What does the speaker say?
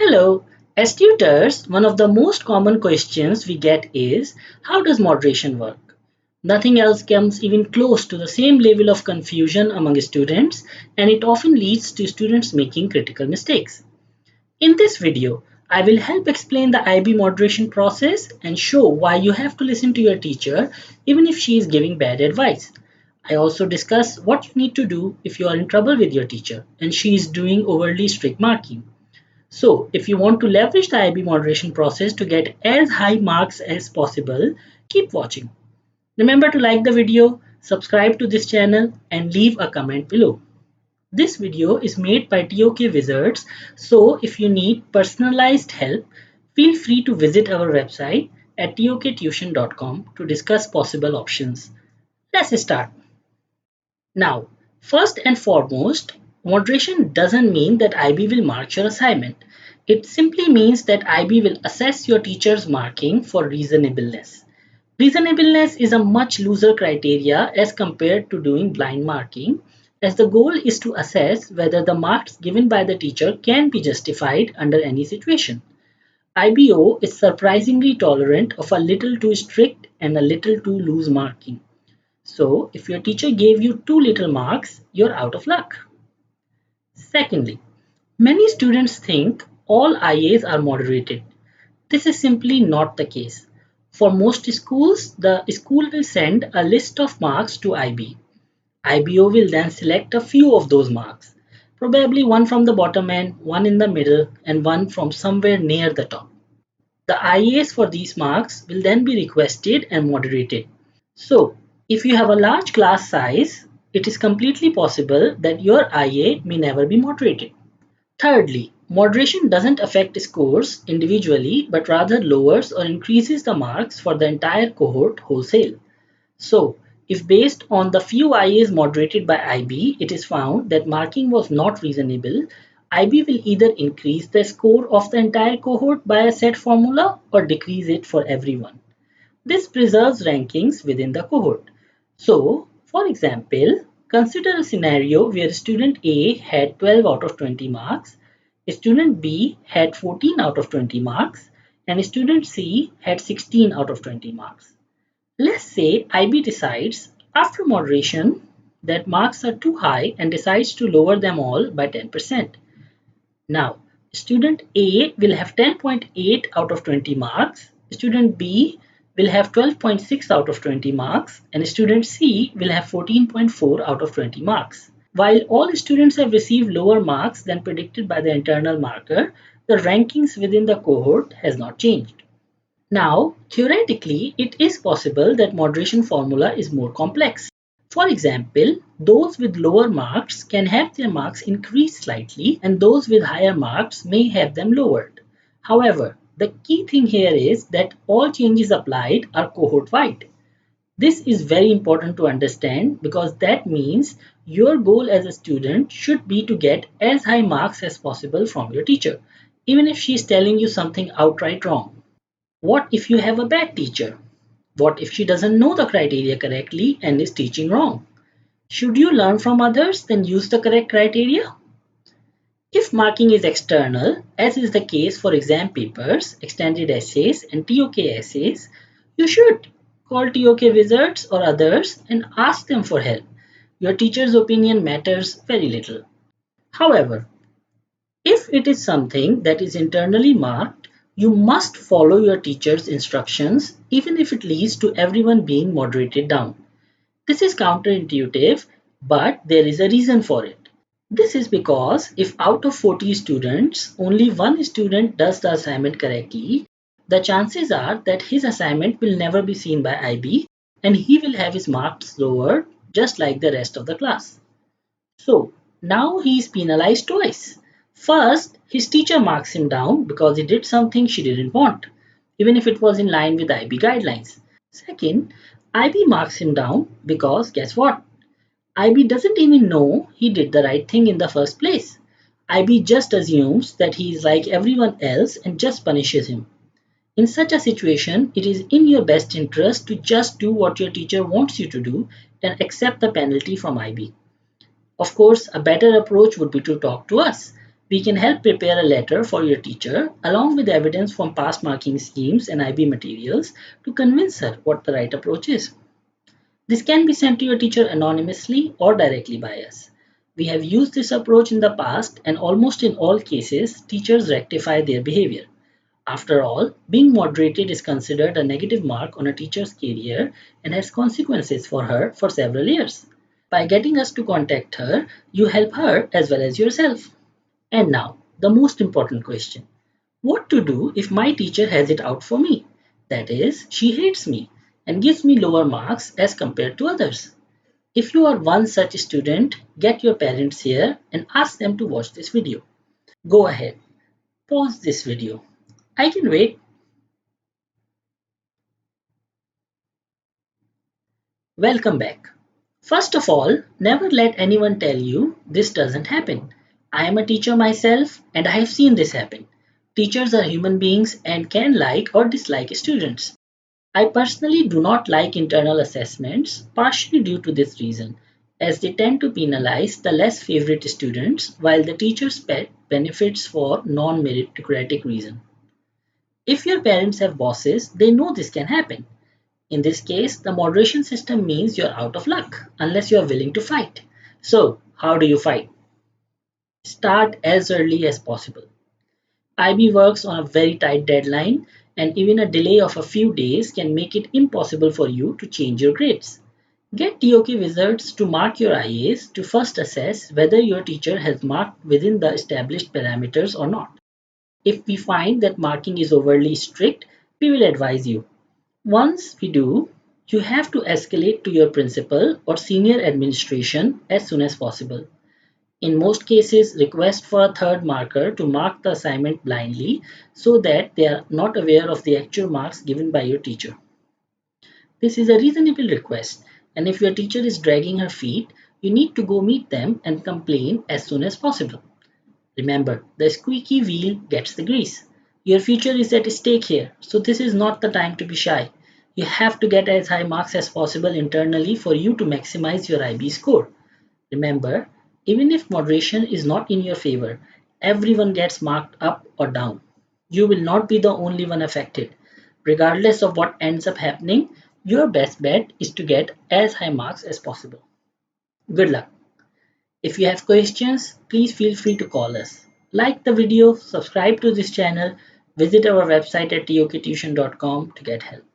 Hello. As tutors, one of the most common questions we get is how does moderation work? Nothing else comes even close to the same level of confusion among students, and it often leads to students making critical mistakes. In this video, I will help explain the IB moderation process and show why you have to listen to your teacher even if she is giving bad advice. I also discuss what you need to do if you are in trouble with your teacher and she is doing overly strict marking. So, if you want to leverage the IB moderation process to get as high marks as possible, keep watching. Remember to like the video, subscribe to this channel, and leave a comment below. This video is made by TOK Wizards, so if you need personalized help, feel free to visit our website at toktuition.com to discuss possible options. Let's start. Now, first and foremost, moderation doesn't mean that IB will mark your assignment. It simply means that IB will assess your teacher's marking for reasonableness. Reasonableness is a much looser criteria as compared to doing blind marking, as the goal is to assess whether the marks given by the teacher can be justified under any situation. IBO is surprisingly tolerant of a little too strict and a little too loose marking. So, if your teacher gave you too little marks, you're out of luck. Secondly, many students think all IAs are moderated. This is simply not the case. For most schools, the school will send a list of marks to IB. IBO will then select a few of those marks, probably one from the bottom end, one in the middle, and one from somewhere near the top. The IAs for these marks will then be requested and moderated. So, if you have a large class size, it is completely possible that your IA may never be moderated. Thirdly, moderation doesn't affect scores individually but rather lowers or increases the marks for the entire cohort wholesale. So, if based on the few IAs moderated by IB, it is found that marking was not reasonable, IB will either increase the score of the entire cohort by a set formula or decrease it for everyone. This preserves rankings within the cohort. So, for example, consider a scenario where student A had 12 out of 20 marks, student B had 14 out of 20 marks, and student C had 16 out of 20 marks. Let's say IB decides, after moderation, that marks are too high and decides to lower them all by 10%. Now, student A will have 10.8 out of 20 marks, student B will have 12.6 out of 20 marks, and student C will have 14.4 out of 20 marks. While all students have received lower marks than predicted by the internal marker, the rankings within the cohort has not changed. Now, theoretically, it is possible that moderation formula is more complex. For example, those with lower marks can have their marks increased slightly and those with higher marks may have them lowered. However, the key thing here is that all changes applied are cohort-wide. This is very important to understand because that means your goal as a student should be to get as high marks as possible from your teacher, even if she is telling you something outright wrong. What if you have a bad teacher? What if she doesn't know the criteria correctly and is teaching wrong? Should you learn from others then use the correct criteria? If marking is external, as is the case for exam papers, extended essays, and TOK essays, you should call TOK Wizards or others and ask them for help. Your teacher's opinion matters very little. However, if it is something that is internally marked, you must follow your teacher's instructions even if it leads to everyone being moderated down. This is counterintuitive, but there is a reason for it. This is because if out of 40 students, only one student does the assignment correctly, the chances are that his assignment will never be seen by IB and he will have his marks lowered just like the rest of the class. So now he is penalized twice. First, his teacher marks him down because he did something she didn't want, even if it was in line with IB guidelines. Second, IB marks him down because guess what? IB doesn't even know he did the right thing in the first place. IB just assumes that he is like everyone else and just punishes him. In such a situation, it is in your best interest to just do what your teacher wants you to do and accept the penalty from IB. Of course, a better approach would be to talk to us. We can help prepare a letter for your teacher along with evidence from past marking schemes and IB materials to convince her what the right approach is. This can be sent to your teacher anonymously or directly by us. We have used this approach in the past, and almost in all cases, teachers rectify their behavior. After all, being moderated is considered a negative mark on a teacher's career and has consequences for her for several years. By getting us to contact her, you help her as well as yourself. And now, the most important question: what to do if my teacher has it out for me? That is, she hates me and gives me lower marks as compared to others. If you are one such student, get your parents here and ask them to watch this video. Go ahead, pause this video. I can wait. Welcome back. First of all, never let anyone tell you this doesn't happen. I am a teacher myself and I have seen this happen. Teachers are human beings and can like or dislike students. I personally do not like internal assessments, partially due to this reason, as they tend to penalize the less favorite students while the teachers pet benefits for non meritocratic reason. If your parents have bosses, they know this can happen. In this case, the moderation system means you're out of luck unless you're willing to fight. So, how do you fight? Start as early as possible. IB works on a very tight deadline, and even a delay of a few days can make it impossible for you to change your grades. Get TOK Wizards to mark your IAs to first assess whether your teacher has marked within the established parameters or not. If we find that marking is overly strict, we will advise you. Once we do, you have to escalate to your principal or senior administration as soon as possible. In most cases, request for a third marker to mark the assignment blindly so that they are not aware of the actual marks given by your teacher. This is a reasonable request, and if your teacher is dragging her feet, you need to go meet them and complain as soon as possible. Remember, the squeaky wheel gets the grease. Your future is at stake here, so this is not the time to be shy. You have to get as high marks as possible internally for you to maximize your IB score. Remember, even if moderation is not in your favor, everyone gets marked up or down. You will not be the only one affected. Regardless of what ends up happening, your best bet is to get as high marks as possible. Good luck. If you have questions, please feel free to call us. Like the video, subscribe to this channel, visit our website at toktuition.com to get help.